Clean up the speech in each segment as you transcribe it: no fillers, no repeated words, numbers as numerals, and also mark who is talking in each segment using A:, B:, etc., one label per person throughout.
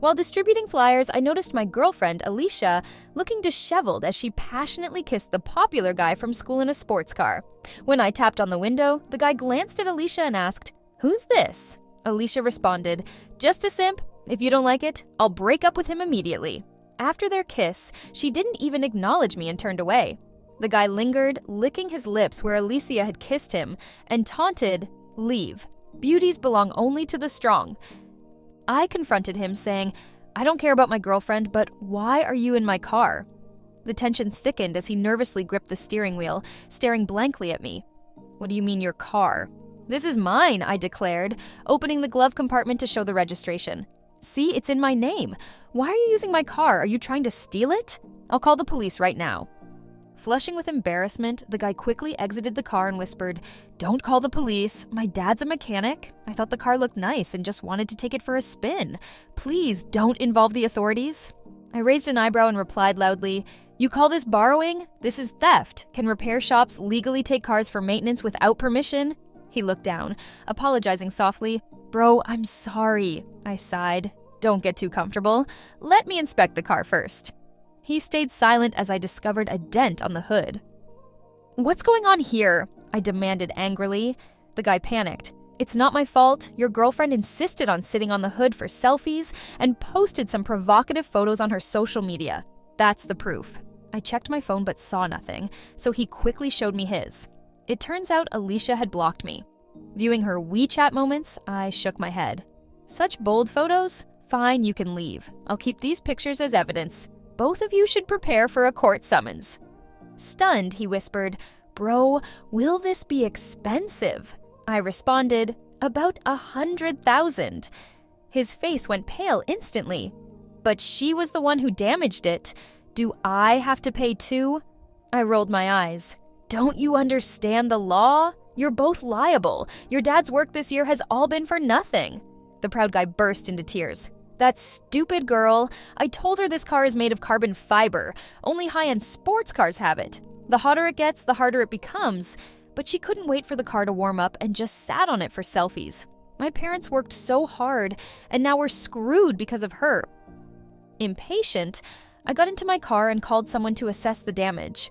A: While distributing flyers, I noticed my girlfriend, Alicia, looking disheveled as she passionately kissed the popular guy from school in a sports car. When I tapped on the window, the guy glanced at Alicia and asked, "Who's this?" Alicia responded, "Just a simp. If you don't like it, I'll break up with him immediately." After their kiss, she didn't even acknowledge me and turned away. The guy lingered, licking his lips where Alicia had kissed him, and taunted, "Leave. Beauties belong only to the strong." I confronted him, saying, "I don't care about my girlfriend, but why are you in my car?" The tension thickened as he nervously gripped the steering wheel, staring blankly at me. "What do you mean your car?" "This is mine," I declared, opening the glove compartment to show the registration. "See, it's in my name. Why are you using my car? Are you trying to steal it? I'll call the police right now." Flushing with embarrassment, the guy quickly exited the car and whispered, "Don't call the police. My dad's a mechanic. I thought the car looked nice and just wanted to take it for a spin. Please don't involve the authorities." I raised an eyebrow and replied loudly, "You call this borrowing? This is theft. Can repair shops legally take cars for maintenance without permission?" He looked down, apologizing softly. "Bro, I'm sorry," I sighed. "Don't get too comfortable. Let me inspect the car first." He stayed silent as I discovered a dent on the hood. "What's going on here?" I demanded angrily. The guy panicked. "It's not my fault. Your girlfriend insisted on sitting on the hood for selfies and posted some provocative photos on her social media. That's the proof." I checked my phone but saw nothing, so he quickly showed me his. It turns out Alicia had blocked me. Viewing her WeChat moments, I shook my head. "Such bold photos? Fine, you can leave. I'll keep these pictures as evidence. Both of you should prepare for a court summons." Stunned, he whispered, "Bro, will this be expensive?" I responded, "About 100,000. His face went pale instantly. "But she was the one who damaged it. Do I have to pay too?" I rolled my eyes. "Don't you understand the law? You're both liable. Your dad's work this year has all been for nothing." The proud guy burst into tears. "That stupid girl. I told her this car is made of carbon fiber. Only high-end sports cars have it. The hotter it gets, the harder it becomes. But she couldn't wait for the car to warm up and just sat on it for selfies. My parents worked so hard, and now we're screwed because of her." Impatient, I got into my car and called someone to assess the damage.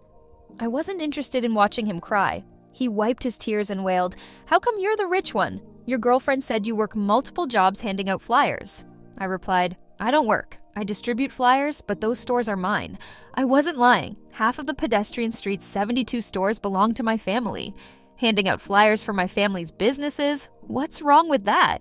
A: I wasn't interested in watching him cry. He wiped his tears and wailed, "How come you're the rich one? Your girlfriend said you work multiple jobs handing out flyers." I replied, "I don't work. I distribute flyers, but those stores are mine." I wasn't lying. Half of the pedestrian street's 72 stores belong to my family. Handing out flyers for my family's businesses? What's wrong with that?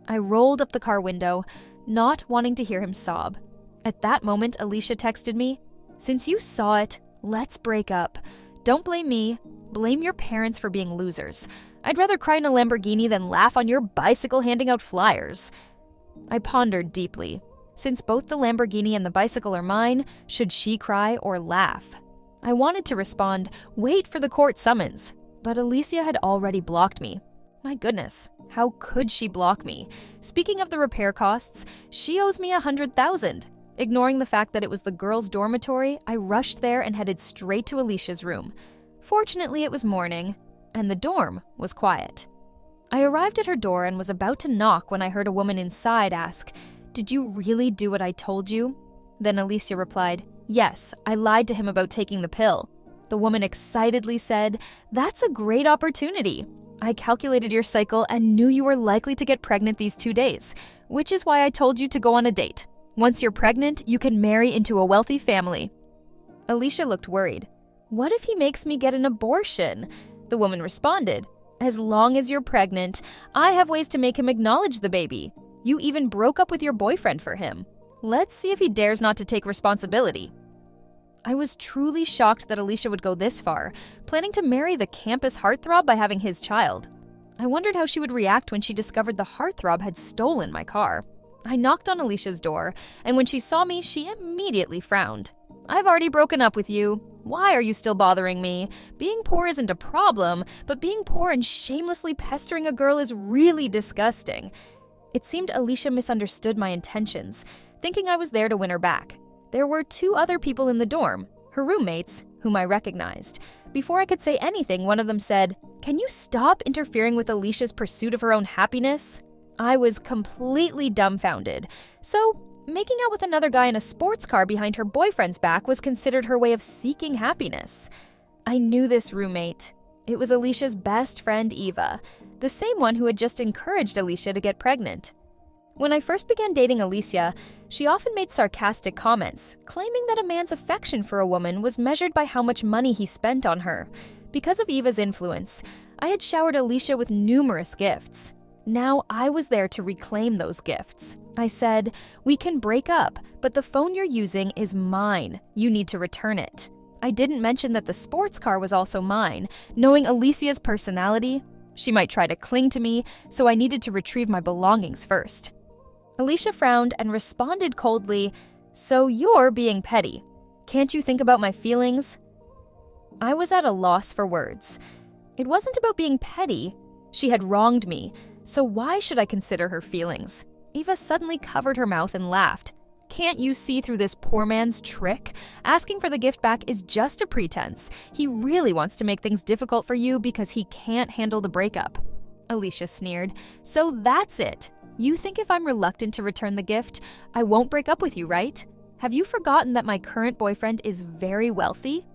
A: I rolled up the car window, not wanting to hear him sob. At that moment, Alicia texted me, "Since you saw it, let's break up. Don't blame me. Blame your parents for being losers. I'd rather cry in a Lamborghini than laugh on your bicycle handing out flyers." I pondered deeply. Since both the Lamborghini and the bicycle are mine, should she cry or laugh? I wanted to respond, "Wait for the court summons," but Alicia had already blocked me. My goodness, how could she block me? Speaking of the repair costs, she owes me 100,000. Ignoring the fact that it was the girls' dormitory, I rushed there and headed straight to Alicia's room. Fortunately, it was morning, and the dorm was quiet. I arrived at her door and was about to knock when I heard a woman inside ask, "Did you really do what I told you?" Then Alicia replied, "Yes, I lied to him about taking the pill." The woman excitedly said, "That's a great opportunity. I calculated your cycle and knew you were likely to get pregnant these 2 days, which is why I told you to go on a date. Once you're pregnant, you can marry into a wealthy family." Alicia looked worried. "What if he makes me get an abortion?" The woman responded, "As long as you're pregnant, I have ways to make him acknowledge the baby. You even broke up with your boyfriend for him. Let's see if he dares not to take responsibility." I was truly shocked that Alicia would go this far, planning to marry the campus heartthrob by having his child. I wondered how she would react when she discovered the heartthrob had stolen my car. I knocked on Alicia's door, and when she saw me, she immediately frowned. "I've already broken up with you. Why are you still bothering me? Being poor isn't a problem, but being poor and shamelessly pestering a girl is really disgusting." It seemed Alicia misunderstood my intentions, thinking I was there to win her back. There were 2 other people in the dorm, her roommates, whom I recognized. Before I could say anything, one of them said, "Can you stop interfering with Alicia's pursuit of her own happiness?" I was completely dumbfounded. So, making out with another guy in a sports car behind her boyfriend's back was considered her way of seeking happiness. I knew this roommate. It was Alicia's best friend, Eva, the same one who had just encouraged Alicia to get pregnant. When I first began dating Alicia, she often made sarcastic comments, claiming that a man's affection for a woman was measured by how much money he spent on her. Because of Eva's influence, I had showered Alicia with numerous gifts. Now I was there to reclaim those gifts. I said, "We can break up, but the phone you're using is mine. You need to return it." I didn't mention that the sports car was also mine. Knowing Alicia's personality, she might try to cling to me, so I needed to retrieve my belongings first. Alicia frowned and responded coldly, "So you're being petty. Can't you think about my feelings?" I was at a loss for words. It wasn't about being petty. She had wronged me, so why should I consider her feelings? Eva suddenly covered her mouth and laughed. "Can't you see through this poor man's trick? Asking for the gift back is just a pretense. He really wants to make things difficult for you because he can't handle the breakup." Alicia sneered. "So that's it. You think if I'm reluctant to return the gift, I won't break up with you, right? Have you forgotten that my current boyfriend is very wealthy?"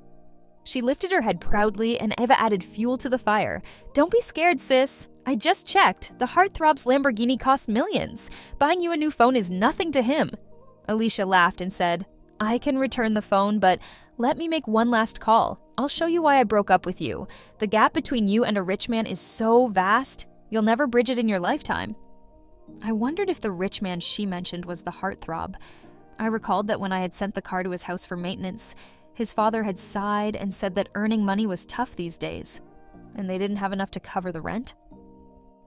A: She lifted her head proudly, and Eva added fuel to the fire. "Don't be scared, sis. I just checked. The heartthrob's Lamborghini costs millions. Buying you a new phone is nothing to him." Alicia laughed and said, "I can return the phone, but let me make one last call. I'll show you why I broke up with you. The gap between you and a rich man is so vast, you'll never bridge it in your lifetime." I wondered if the rich man she mentioned was the heartthrob. I recalled that when I had sent the car to his house for maintenance, his father had sighed and said that earning money was tough these days, and they didn't have enough to cover the rent.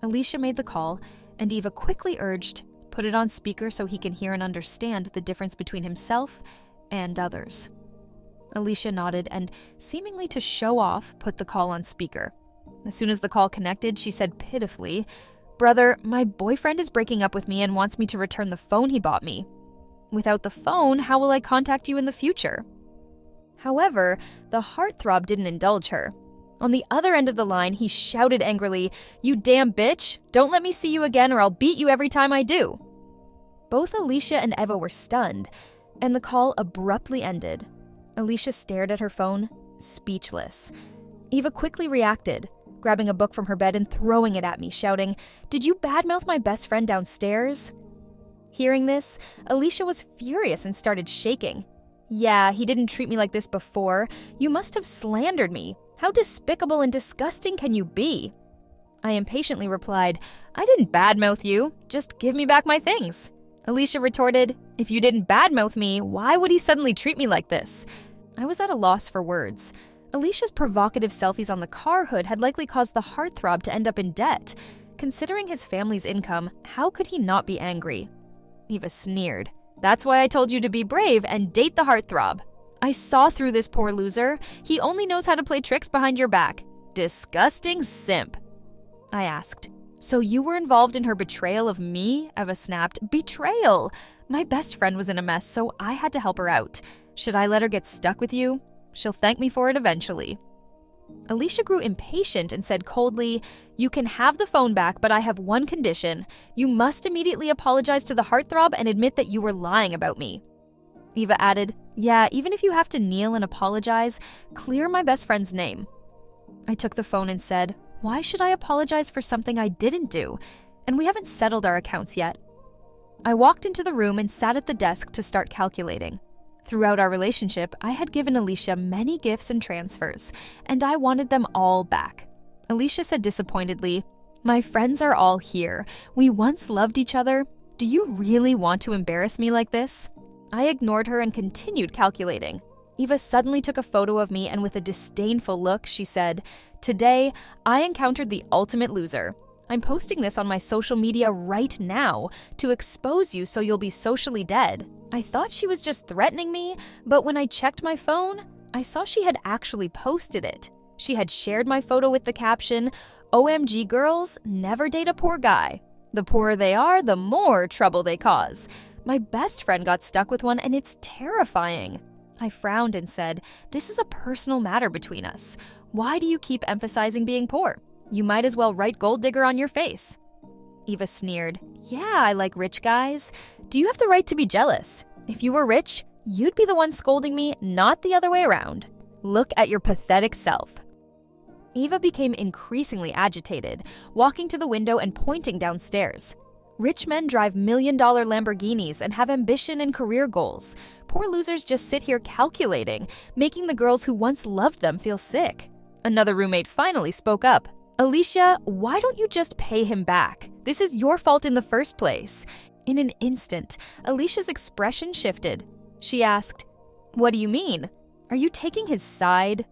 A: Alicia made the call, and Eva quickly urged, "Put it on speaker so he can hear and understand the difference between himself and others." Alicia nodded and, seemingly to show off, put the call on speaker. As soon as the call connected, she said pitifully, "Brother, my boyfriend is breaking up with me and wants me to return the phone he bought me. Without the phone, how will I contact you in the future?" However, the heartthrob didn't indulge her. On the other end of the line, he shouted angrily, "You damn bitch! Don't let me see you again or I'll beat you every time I do!" Both Alicia and Eva were stunned, and the call abruptly ended. Alicia stared at her phone, speechless. Eva quickly reacted, grabbing a book from her bed and throwing it at me, shouting, "Did you badmouth my best friend downstairs?" Hearing this, Alicia was furious and started shaking. "Yeah, he didn't treat me like this before. You must have slandered me. How despicable and disgusting can you be?" I impatiently replied, "I didn't badmouth you. Just give me back my things." Alicia retorted, "If you didn't badmouth me, why would he suddenly treat me like this?" I was at a loss for words. Alicia's provocative selfies on the car hood had likely caused the heartthrob to end up in debt. Considering his family's income, how could he not be angry? Eva sneered. "That's why I told you to be brave and date the heartthrob. I saw through this poor loser. He only knows how to play tricks behind your back. Disgusting simp." I asked, "So you were involved in her betrayal of me?" Eva snapped. "Betrayal? My best friend was in a mess, so I had to help her out. Should I let her get stuck with you? She'll thank me for it eventually." Alicia grew impatient and said coldly, "You can have the phone back, but I have one condition. You must immediately apologize to the heartthrob and admit that you were lying about me." Eva added, "Yeah, even if you have to kneel and apologize, clear my best friend's name." I took the phone and said, "Why should I apologize for something I didn't do? And we haven't settled our accounts yet." I walked into the room and sat at the desk to start calculating. Throughout our relationship, I had given Alicia many gifts and transfers, and I wanted them all back. Alicia said disappointedly, "My friends are all here. We once loved each other. Do you really want to embarrass me like this?" I ignored her and continued calculating. Eva suddenly took a photo of me and with a disdainful look, she said, "Today, I encountered the ultimate loser. I'm posting this on my social media right now to expose you so you'll be socially dead." I thought she was just threatening me, but when I checked my phone, I saw she had actually posted it. She had shared my photo with the caption, "OMG girls, never date a poor guy. The poorer they are, the more trouble they cause. My best friend got stuck with one and it's terrifying." I frowned and said, "This is a personal matter between us. Why do you keep emphasizing being poor? You might as well write gold digger on your face." Eva sneered. Yeah, I like rich guys. Do you have the right to be jealous? If you were rich, you'd be the one scolding me, not the other way around. Look at your pathetic self. Eva became increasingly agitated, walking to the window and pointing downstairs. Rich men drive million-dollar Lamborghinis and have ambition and career goals. Poor losers just sit here calculating, making the girls who once loved them feel sick. Another roommate finally spoke up. Alicia, why don't you just pay him back? This is your fault in the first place. In an instant, Alicia's expression shifted. She asked, What do you mean? Are you taking his side?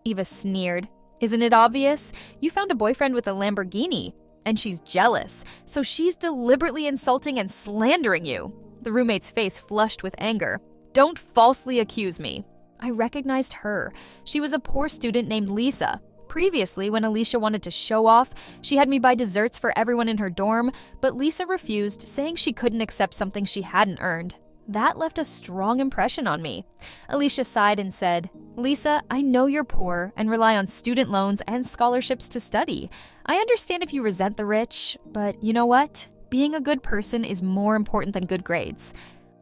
A: Eva sneered. Isn't it obvious? You found a boyfriend with a Lamborghini, and she's jealous, so she's deliberately insulting and slandering you. The roommate's face flushed with anger. Don't falsely accuse me. I recognized her. She was a poor student named Lisa. Previously, when Alicia wanted to show off, she had me buy desserts for everyone in her dorm, but Lisa refused, saying she couldn't accept something she hadn't earned. That left a strong impression on me. Alicia sighed and said, Lisa, I know you're poor and rely on student loans and scholarships to study. I understand if you resent the rich, but you know what? Being a good person is more important than good grades.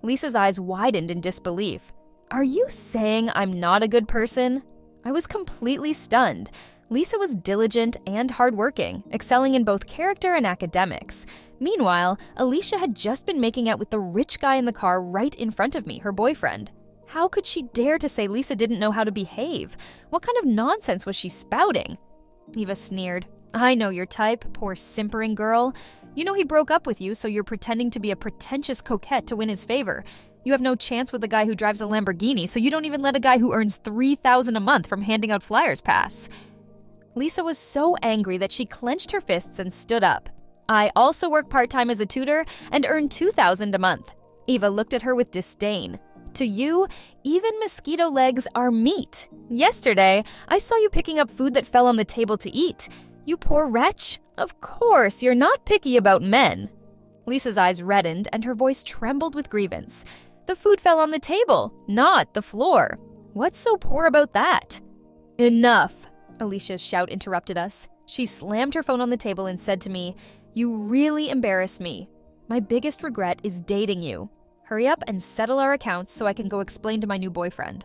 A: Lisa's eyes widened in disbelief. Are you saying I'm not a good person? I was completely stunned. Lisa was diligent and hardworking, excelling in both character and academics. Meanwhile, Alicia had just been making out with the rich guy in the car right in front of me, her boyfriend. How could she dare to say Lisa didn't know how to behave? What kind of nonsense was she spouting? Eva sneered. I know your type, poor simpering girl. You know he broke up with you, so you're pretending to be a pretentious coquette to win his favor. You have no chance with a guy who drives a Lamborghini, so you don't even let a guy who earns $3,000 a month from handing out flyers pass. Lisa was so angry that she clenched her fists and stood up. I also work part-time as a tutor and earn $2,000 a month. Eva looked at her with disdain. To you, even mosquito legs are meat. Yesterday, I saw you picking up food that fell on the table to eat. You poor wretch. Of course, you're not picky about men. Lisa's eyes reddened and her voice trembled with grievance. The food fell on the table, not the floor. What's so poor about that? Enough. Alicia's shout interrupted us. She slammed her phone on the table and said to me, You really embarrass me. My biggest regret is dating you. Hurry up and settle our accounts so I can go explain to my new boyfriend.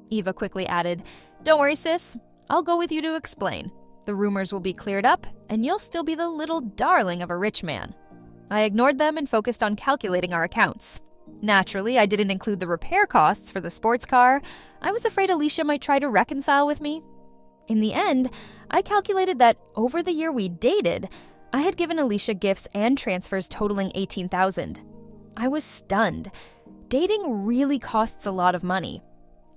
A: Eva quickly added, Don't worry, sis. I'll go with you to explain. The rumors will be cleared up, and you'll still be the little darling of a rich man. I ignored them and focused on calculating our accounts. Naturally, I didn't include the repair costs for the sports car. I was afraid Alicia might try to reconcile with me. In the end, I calculated that over the year we dated, I had given Alicia gifts and transfers totaling $18,000. I was stunned. Dating really costs a lot of money.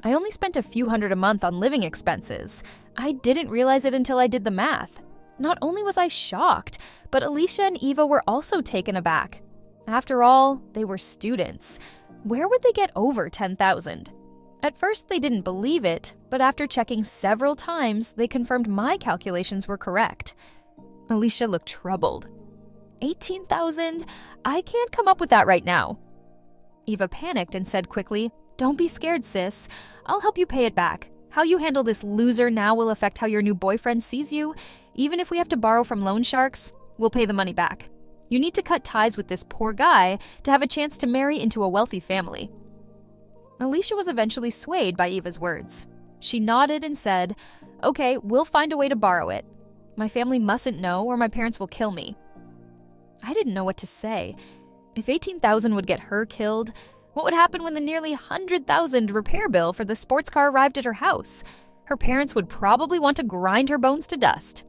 A: I only spent a few hundred a month on living expenses. I didn't realize it until I did the math. Not only was I shocked, but Alicia and Eva were also taken aback. After all, they were students. Where would they get over $10,000? At first, they didn't believe it, but after checking several times, they confirmed my calculations were correct. Alicia looked troubled. $18,000? I can't come up with that right now. Eva panicked and said quickly, Don't be scared, sis. I'll help you pay it back. How you handle this loser now will affect how your new boyfriend sees you. Even if we have to borrow from loan sharks, we'll pay the money back. You need to cut ties with this poor guy to have a chance to marry into a wealthy family. Alicia was eventually swayed by Eva's words. She nodded and said, Okay, we'll find a way to borrow it. My family mustn't know or my parents will kill me. I didn't know what to say. If $18,000 would get her killed, what would happen when the nearly $100,000 repair bill for the sports car arrived at her house? Her parents would probably want to grind her bones to dust.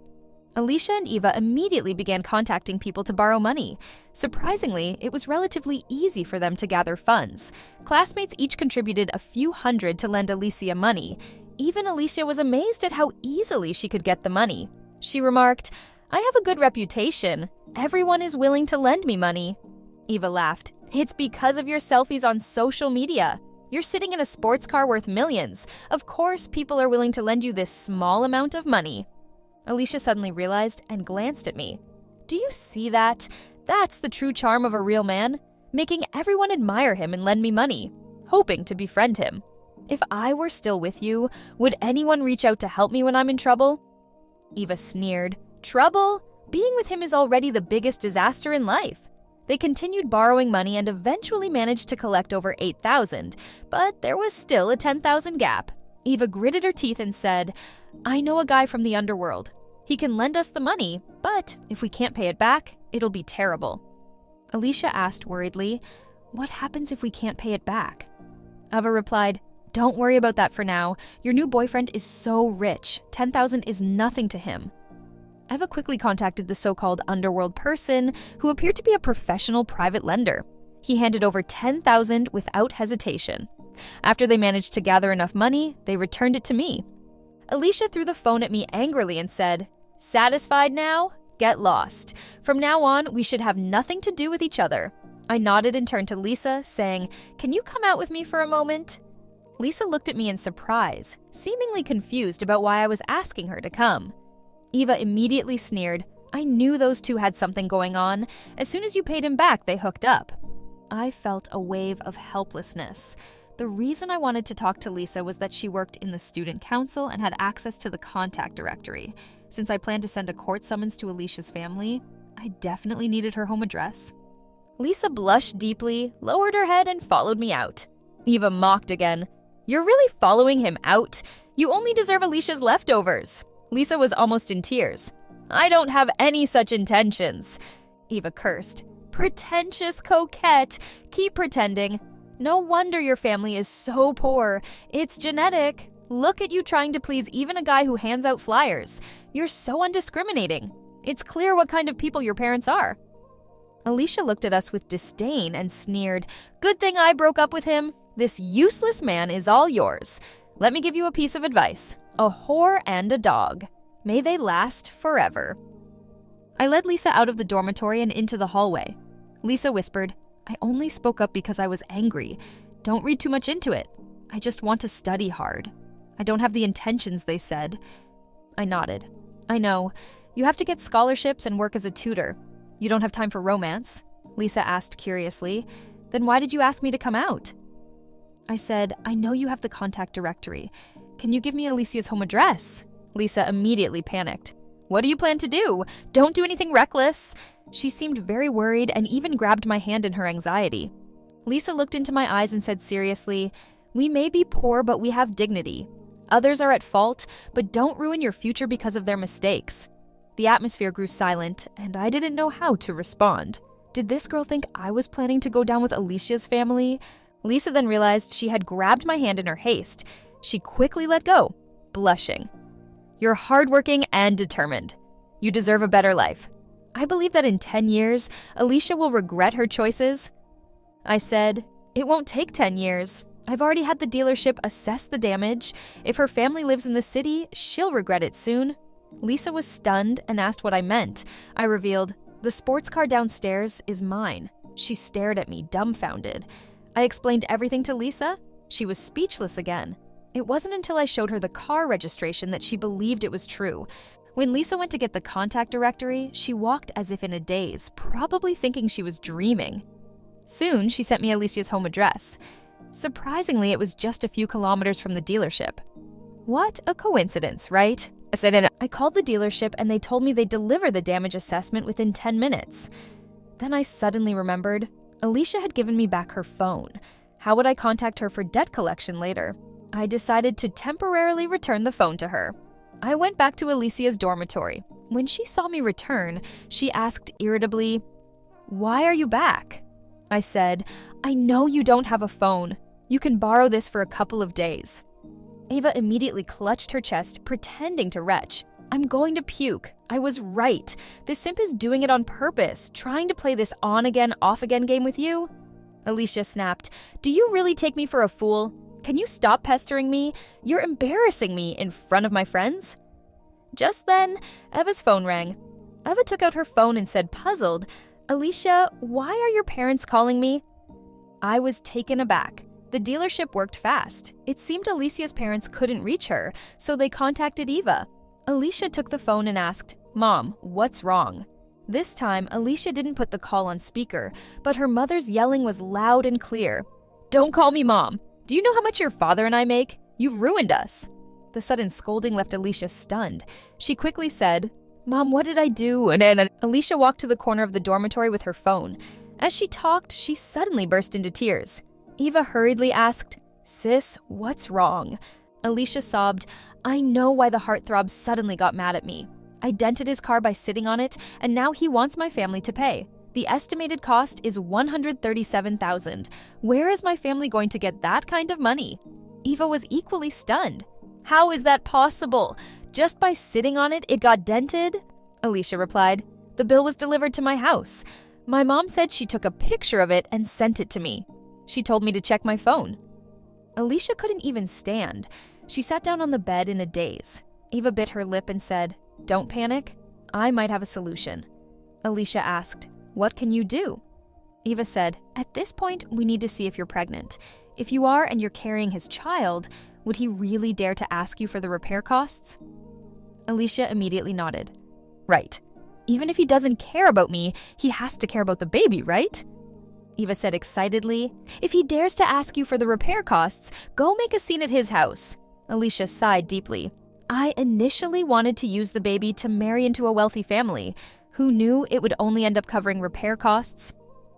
A: Alicia and Eva immediately began contacting people to borrow money. Surprisingly, it was relatively easy for them to gather funds. Classmates each contributed a few hundred to lend Alicia money. Even Alicia was amazed at how easily she could get the money. She remarked, I have a good reputation. Everyone is willing to lend me money. Eva laughed. It's because of your selfies on social media. You're sitting in a sports car worth millions. Of course, people are willing to lend you this small amount of money. Alicia suddenly realized and glanced at me. Do you see that? That's the true charm of a real man, making everyone admire him and lend me money, hoping to befriend him. If I were still with you, would anyone reach out to help me when I'm in trouble? Eva sneered. Trouble? Being with him is already the biggest disaster in life. They continued borrowing money and eventually managed to collect over $8,000, but there was still a $10,000 gap. Eva gritted her teeth and said, "I know a guy from the underworld. He can lend us the money, but if we can't pay it back, it'll be terrible." Alicia asked worriedly, "What happens if we can't pay it back?" Eva replied, "Don't worry about that for now. Your new boyfriend is so rich. $10,000 is nothing to him." Eva quickly contacted the so-called underworld person, who appeared to be a professional private lender. He handed over $10,000 without hesitation. After they managed to gather enough money, they returned it to me. Alicia threw the phone at me angrily and said, "Satisfied now? Get lost. From now on, we should have nothing to do with each other." I nodded and turned to Lisa, saying, "Can you come out with me for a moment?" Lisa looked at me in surprise, seemingly confused about why I was asking her to come. Eva immediately sneered, "I knew those two had something going on. As soon as you paid him back, they hooked up." I felt a wave of helplessness. The reason I wanted to talk to Lisa was that she worked in the student council and had access to the contact directory. Since I planned to send a court summons to Alicia's family, I definitely needed her home address. Lisa blushed deeply, lowered her head, and followed me out. Eva mocked again. "You're really following him out? You only deserve Alicia's leftovers." Lisa was almost in tears. "I don't have any such intentions." Eva cursed. "Pretentious coquette. Keep pretending. No wonder your family is so poor. It's genetic. Look at you trying to please even a guy who hands out flyers. You're so undiscriminating. It's clear what kind of people your parents are." Alicia looked at us with disdain and sneered, "Good thing I broke up with him. This useless man is all yours. Let me give you a piece of advice. A whore and a dog. May they last forever." I led Lisa out of the dormitory and into the hallway. Lisa whispered, "I only spoke up because I was angry. Don't read too much into it. I just want to study hard. I don't have the intentions they said." I nodded. "I know. You have to get scholarships and work as a tutor. You don't have time for romance?" Lisa asked curiously. "Then why did you ask me to come out?" I said, "I know you have the contact directory. Can you give me Alicia's home address?" Lisa immediately panicked. "What do you plan to do? Don't do anything reckless." She seemed very worried and even grabbed my hand in her anxiety. Lisa looked into my eyes and said seriously, "We may be poor, but we have dignity. Others are at fault, but don't ruin your future because of their mistakes." The atmosphere grew silent, and I didn't know how to respond. Did this girl think I was planning to go down with Alicia's family? Lisa then realized she had grabbed my hand in her haste. She quickly let go, blushing. "You're hardworking and determined. You deserve a better life. I believe that in 10 years, Alicia will regret her choices." I said, "It won't take 10 years. I've already had the dealership assess the damage. If her family lives in the city, she'll regret it soon." Lisa was stunned and asked what I meant. I revealed, "The sports car downstairs is mine." She stared at me, dumbfounded. I explained everything to Lisa. She was speechless again. It wasn't until I showed her the car registration that she believed it was true. When Lisa went to get the contact directory, she walked as if in a daze, probably thinking she was dreaming. Soon, she sent me Alicia's home address. Surprisingly, it was just a few kilometers from the dealership. What a coincidence, right? I said, and I called the dealership and they told me they'd deliver the damage assessment within 10 minutes. Then I suddenly remembered Alicia had given me back her phone. How would I contact her for debt collection later? I decided to temporarily return the phone to her. I went back to Alicia's dormitory. When she saw me return, she asked irritably, "Why are you back?" I said, "I know you don't have a phone. You can borrow this for a couple of days." Ava immediately clutched her chest, pretending to retch. "I'm going to puke. I was right. This simp is doing it on purpose, trying to play this on-again, off-again game with you." Alicia snapped, "Do you really take me for a fool? Can you stop pestering me? You're embarrassing me in front of my friends." Just then, Eva's phone rang. Eva took out her phone and said, puzzled, "Alicia, why are your parents calling me?" I was taken aback. The dealership worked fast. It seemed Alicia's parents couldn't reach her, so they contacted Eva. Alicia took the phone and asked, "Mom, what's wrong?" This time, Alicia didn't put the call on speaker, but her mother's yelling was loud and clear. "Don't call me Mom. Do you know how much your father and I make? You've ruined us." The sudden scolding left Alicia stunned. She quickly said, Mom, what did I do? And then Alicia walked to the corner of the dormitory with her phone. As she talked, she suddenly burst into tears. Eva hurriedly asked, "Sis, what's wrong?" Alicia sobbed, "I know why the heartthrob suddenly got mad at me. I dented his car by sitting on it, and now he wants my family to pay. The estimated cost is $137,000. Where is my family going to get that kind of money?" Eva was equally stunned. "How is that possible? Just by sitting on it, it got dented?" Alicia replied, "The bill was delivered to my house. My mom said she took a picture of it and sent it to me. She told me to check my phone." Alicia couldn't even stand. She sat down on the bed in a daze. Eva bit her lip and said, "Don't panic. I might have a solution." Alicia asked, "What can you do?" Eva said, "At this point, we need to see if you're pregnant. If you are and you're carrying his child, would he really dare to ask you for the repair costs?" Alicia immediately nodded. "Right. Even if he doesn't care about me, he has to care about the baby, right?" Eva said excitedly, "If he dares to ask you for the repair costs, go make a scene at his house." Alicia sighed deeply. "I initially wanted to use the baby to marry into a wealthy family. Who knew it would only end up covering repair costs?"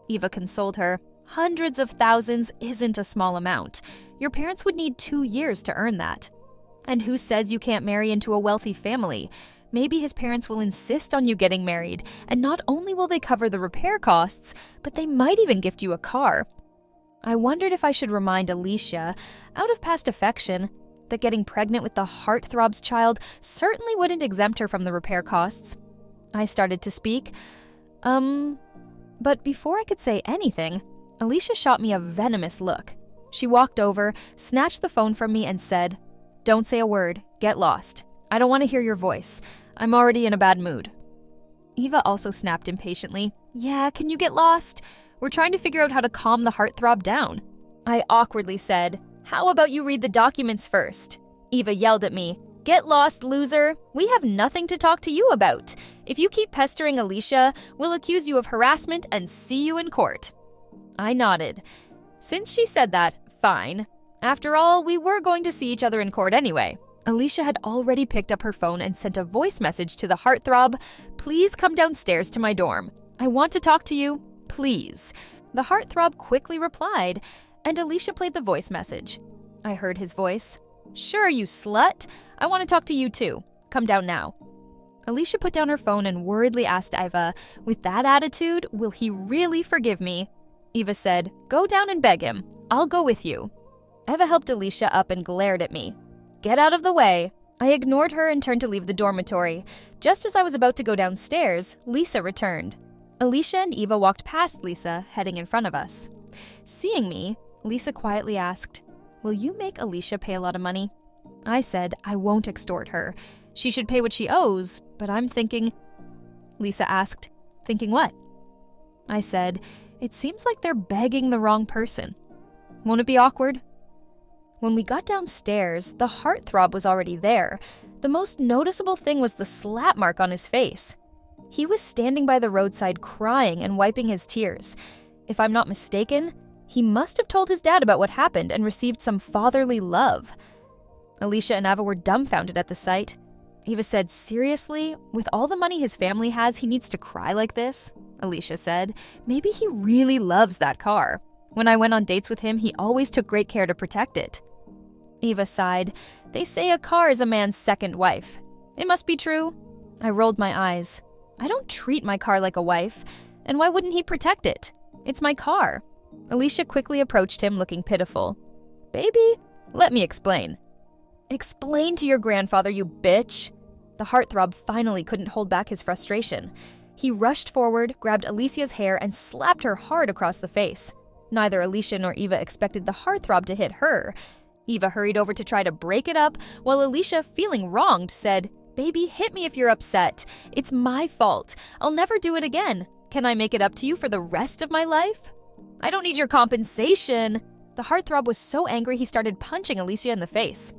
A: Eva consoled her. "Hundreds of thousands isn't a small amount. Your parents would need 2 years to earn that. And who says you can't marry into a wealthy family? Maybe his parents will insist on you getting married, and not only will they cover the repair costs, but they might even gift you a car." I wondered if I should remind Alicia, out of past affection, that getting pregnant with the heartthrob's child certainly wouldn't exempt her from the repair costs. I started to speak. But before I could say anything, Alicia shot me a venomous look. She walked over, snatched the phone from me, and said, "Don't say a word. Get lost. I don't want to hear your voice. I'm already in a bad mood." Eva also snapped impatiently, "Yeah, can you get lost? We're trying to figure out how to calm the heartthrob down." I awkwardly said, "How about you read the documents first?" Eva yelled at me, "Get lost, loser. We have nothing to talk to you about. If you keep pestering Alicia, we'll accuse you of harassment and see you in court." I nodded. Since she said that, fine. After all, we were going to see each other in court anyway. Alicia had already picked up her phone and sent a voice message to the heartthrob, "Please come downstairs to my dorm. I want to talk to you. Please." The heartthrob quickly replied, and Alicia played the voice message. I heard his voice. "Sure, you slut. I want to talk to you too. Come down now." Alicia put down her phone and worriedly asked Eva, "With that attitude, will he really forgive me?" Eva said, "Go down and beg him. I'll go with you." Eva helped Alicia up and glared at me. "Get out of the way." I ignored her and turned to leave the dormitory. Just as I was about to go downstairs, Lisa returned. Alicia and Eva walked past Lisa, heading in front of us. Seeing me, Lisa quietly asked, "Will you make Alicia pay a lot of money?" I said I won't extort her. She should pay what she owes, but I'm thinking... Lisa asked, "Thinking what?" I said, "It seems like they're begging the wrong person. Won't it be awkward?" When we got downstairs, the heartthrob was already there. The most noticeable thing was the slap mark on his face. He was standing by the roadside crying and wiping his tears. If I'm not mistaken, he must have told his dad about what happened and received some fatherly love. Alicia and Eva were dumbfounded at the sight. Eva said, "Seriously? With all the money his family has, he needs to cry like this?" Alicia said, "Maybe he really loves that car. When I went on dates with him, he always took great care to protect it." Eva sighed. "They say a car is a man's second wife. It must be true." I rolled my eyes. "I don't treat my car like a wife. And why wouldn't he protect it? It's my car." Alicia quickly approached him, looking pitiful. "Baby, let me explain." "Explain to your grandfather, you bitch." The heartthrob finally couldn't hold back his frustration. He rushed forward, grabbed Alicia's hair, and slapped her hard across the face. Neither Alicia nor Eva expected the heartthrob to hit her. Eva hurried over to try to break it up, while Alicia, feeling wronged, said, "Baby, hit me if you're upset. It's my fault. I'll never do it again. Can I make it up to you for the rest of my life?" "I don't need your compensation." The heartthrob was so angry he started punching Alicia in the face.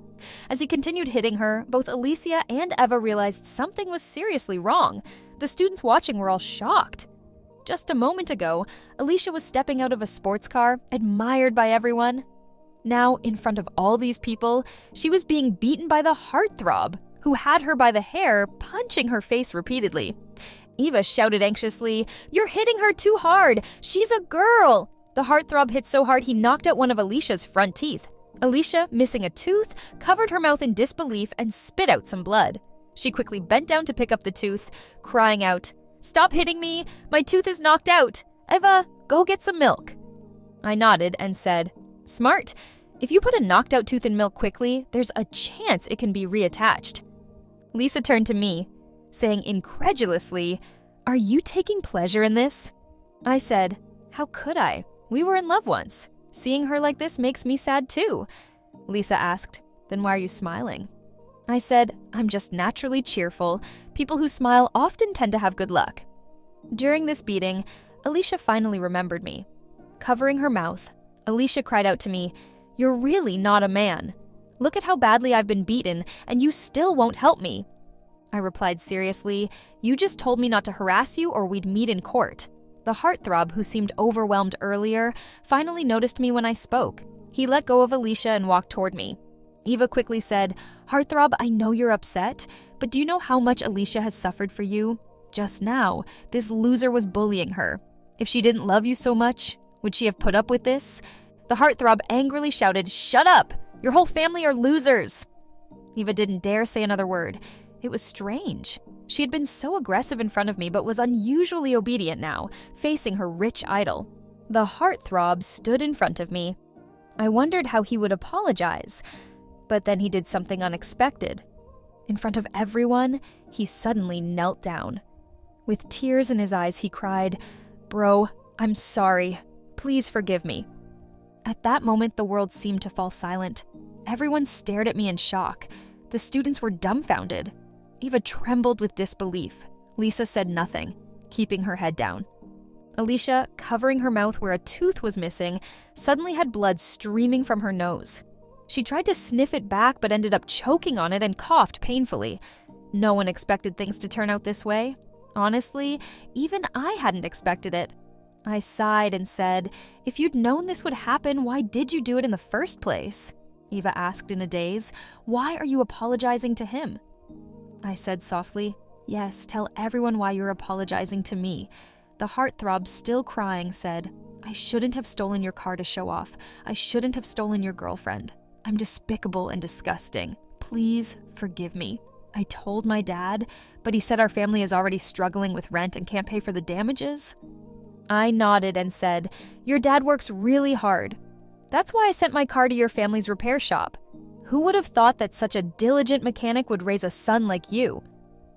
A: As he continued hitting her, both Alicia and Eva realized something was seriously wrong. The students watching were all shocked. Just a moment ago, Alicia was stepping out of a sports car, admired by everyone. Now, in front of all these people, she was being beaten by the heartthrob, who had her by the hair, punching her face repeatedly. Eva shouted anxiously, "You're hitting her too hard! She's a girl!" The heartthrob hit so hard he knocked out one of Alicia's front teeth. Alicia, missing a tooth, covered her mouth in disbelief and spit out some blood. She quickly bent down to pick up the tooth, crying out, "Stop hitting me! My tooth is knocked out! Eva, go get some milk." I nodded and said, "Smart. If you put a knocked out tooth in milk quickly, there's a chance it can be reattached." Lisa turned to me, saying incredulously, "Are you taking pleasure in this?" I said, "How could I? We were in love once. Seeing her like this makes me sad too." Lisa asked, "Then why are you smiling?" I said, "I'm just naturally cheerful. People who smile often tend to have good luck." During this beating, Alicia finally remembered me. Covering her mouth, Alicia cried out to me, "You're really not a man. Look at how badly I've been beaten, and you still won't help me." I replied seriously, "You just told me not to harass you or we'd meet in court." The heartthrob, who seemed overwhelmed earlier, finally noticed me when I spoke. He let go of Alicia and walked toward me. Eva quickly said, "Heartthrob, I know you're upset, but do you know how much Alicia has suffered for you? Just now, this loser was bullying her. If she didn't love you so much, would she have put up with this?" The heartthrob angrily shouted, "Shut up! Your whole family are losers!" Eva didn't dare say another word. It was strange. She had been so aggressive in front of me but was unusually obedient now, facing her rich idol. The heartthrob stood in front of me. I wondered how he would apologize, but then he did something unexpected. In front of everyone, he suddenly knelt down. With tears in his eyes, he cried, "Bro, I'm sorry. Please forgive me." At that moment, the world seemed to fall silent. Everyone stared at me in shock. The students were dumbfounded. Eva trembled with disbelief. Lisa said nothing, keeping her head down. Alicia, covering her mouth where a tooth was missing, suddenly had blood streaming from her nose. She tried to sniff it back but ended up choking on it and coughed painfully. No one expected things to turn out this way. Honestly, even I hadn't expected it. I sighed and said, "If you'd known this would happen, why did you do it in the first place?" Eva asked in a daze, "Why are you apologizing to him?" I said softly, "Yes, tell everyone why you're apologizing to me." The heartthrob, still crying, said, "I shouldn't have stolen your car to show off. I shouldn't have stolen your girlfriend. I'm despicable and disgusting. Please forgive me. I told my dad, but he said our family is already struggling with rent and can't pay for the damages." I nodded and said, "Your dad works really hard. That's why I sent my car to your family's repair shop. Who would have thought that such a diligent mechanic would raise a son like you?"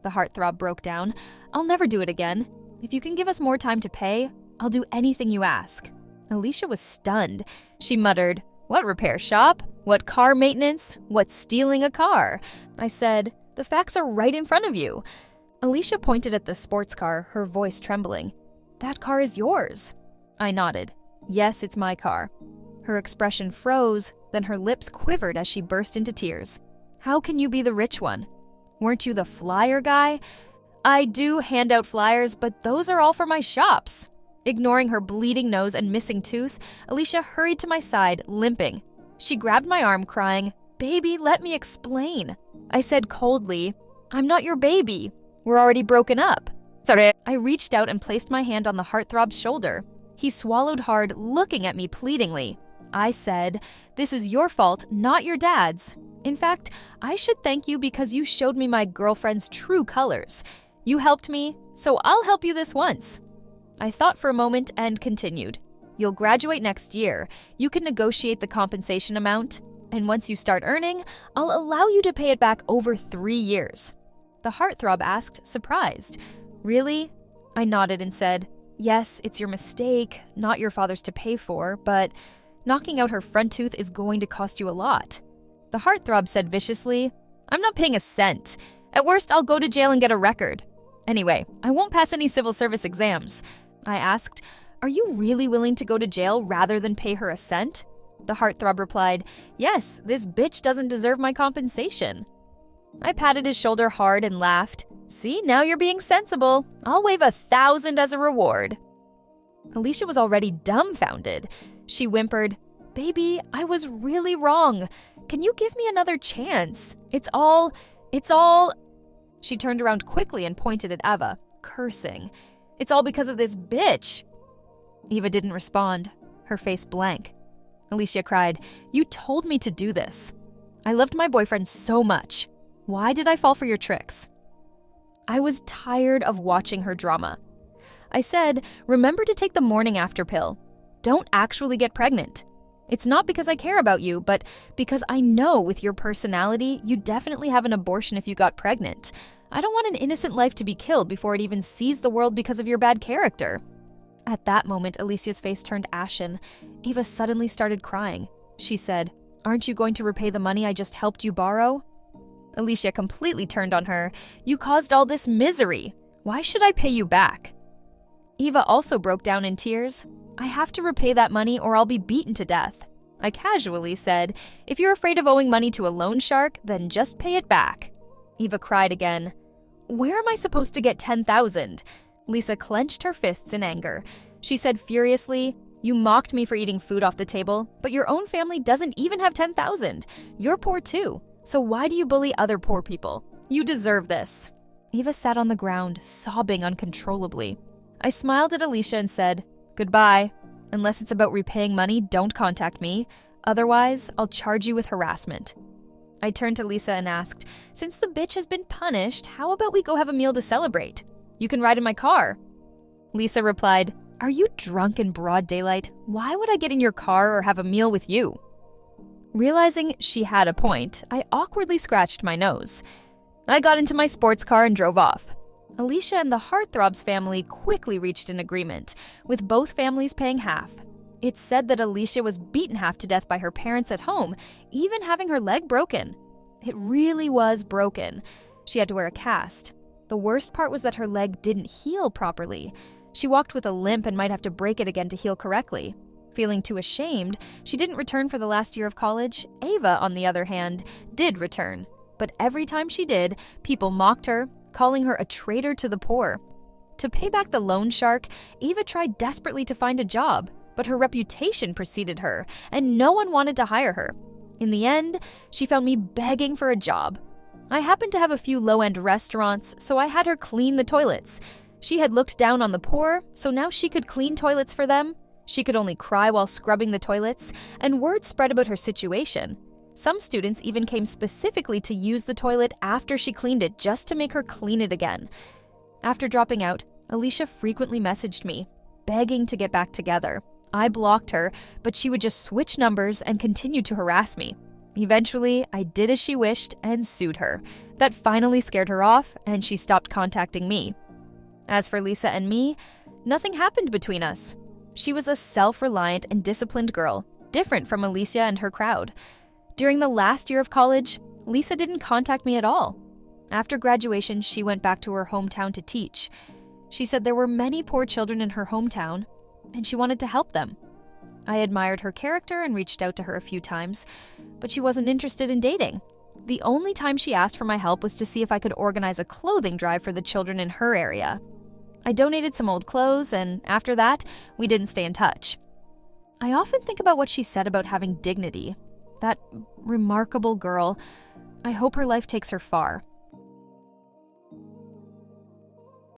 A: The heartthrob broke down. "I'll never do it again. If you can give us more time to pay, I'll do anything you ask." Alicia was stunned. She muttered, "What repair shop? What car maintenance? What's stealing a car?" I said, "The facts are right in front of you." Alicia pointed at the sports car, her voice trembling. "That car is yours." I nodded. "Yes, it's my car." Her expression froze, then her lips quivered as she burst into tears. "How can you be the rich one? Weren't you the flyer guy?" "I do hand out flyers, but those are all for my shops." Ignoring her bleeding nose and missing tooth, Alicia hurried to my side, limping. She grabbed my arm, crying, "Baby, let me explain." I said coldly, "I'm not your baby. We're already broken up." Sorry. I reached out and placed my hand on the heartthrob's shoulder. He swallowed hard, looking at me pleadingly. I said, "This is your fault, not your dad's. In fact, I should thank you because you showed me my girlfriend's true colors. You helped me, so I'll help you this once." I thought for a moment and continued. "You'll graduate next year. You can negotiate the compensation amount, and once you start earning, I'll allow you to pay it back over 3 years." The heartthrob asked, surprised, "Really?" I nodded and said, "Yes, it's your mistake, not your father's to pay for, but knocking out her front tooth is going to cost you a lot." The heartthrob said viciously, "I'm not paying a cent. At worst, I'll go to jail and get a record. Anyway, I won't pass any civil service exams." I asked, "Are you really willing to go to jail rather than pay her a cent?" The heartthrob replied, "Yes, this bitch doesn't deserve my compensation." I patted his shoulder hard and laughed. "See, now you're being sensible. I'll waive 1,000 as a reward." Alicia was already dumbfounded. She whimpered, "Baby, I was really wrong. Can you give me another chance? It's all It's all... She turned around quickly and pointed at Eva, cursing. It's all because of this bitch. Eva didn't respond, her face blank. Alicia cried, "You told me to do this. I loved my boyfriend so much. Why did I fall for your tricks?" I was tired of watching her drama. I said, "Remember to take the morning after pill. Don't actually get pregnant. It's not because I care about you, but because I know with your personality, you'd definitely have an abortion if you got pregnant. I don't want an innocent life to be killed before it even sees the world because of your bad character." At that moment, Alicia's face turned ashen. Eva suddenly started crying. She said, "Aren't you going to repay the money I just helped you borrow?" Alicia completely turned on her. "You caused all this misery. Why should I pay you back?" Eva also broke down in tears. "I have to repay that money or I'll be beaten to death." I casually said, "If you're afraid of owing money to a loan shark, then just pay it back." Eva cried again. "Where am I supposed to get 10,000? Lisa clenched her fists in anger. She said furiously, "You mocked me for eating food off the table, but your own family doesn't even have 10,000. You're poor too, so why do you bully other poor people? You deserve this." Eva sat on the ground, sobbing uncontrollably. I smiled at Alicia and said, "Goodbye. Unless it's about repaying money, don't contact me. Otherwise, I'll charge you with harassment." I turned to Lisa and asked, "Since the bitch has been punished, how about we go have a meal to celebrate? You can ride in my car." Lisa replied, "Are you drunk in broad daylight? Why would I get in your car or have a meal with you?" Realizing she had a point, I awkwardly scratched my nose. I got into my sports car and drove off. Alicia and the Heartthrobs family quickly reached an agreement, with both families paying half. It said that Alicia was beaten half to death by her parents at home, even having her leg broken. It really was broken. She had to wear a cast. The worst part was that her leg didn't heal properly. She walked with a limp and might have to break it again to heal correctly. Feeling too ashamed, she didn't return for the last year of college. Ava, on the other hand, did return. But every time she did, people mocked her, calling her a traitor to the poor. To pay back the loan shark, Ava tried desperately to find a job, but her reputation preceded her, and no one wanted to hire her. In the end, she found me begging for a job. I happened to have a few low-end restaurants, so I had her clean the toilets. She had looked down on the poor, so now she could clean toilets for them. She could only cry while scrubbing the toilets, and word spread about her situation. Some students even came specifically to use the toilet after she cleaned it just to make her clean it again. After dropping out, Alicia frequently messaged me, begging to get back together. I blocked her, but she would just switch numbers and continue to harass me. Eventually, I did as she wished and sued her. That finally scared her off, and she stopped contacting me. As for Lisa and me, nothing happened between us. She was a self-reliant and disciplined girl, different from Alicia and her crowd. During the last year of college, Lisa didn't contact me at all. After graduation, she went back to her hometown to teach. She said there were many poor children in her hometown, and she wanted to help them. I admired her character and reached out to her a few times, but she wasn't interested in dating. The only time she asked for my help was to see if I could organize a clothing drive for the children in her area. I donated some old clothes, and after that, we didn't stay in touch. I often think about what she said about having dignity. That remarkable girl. I hope her life takes her far.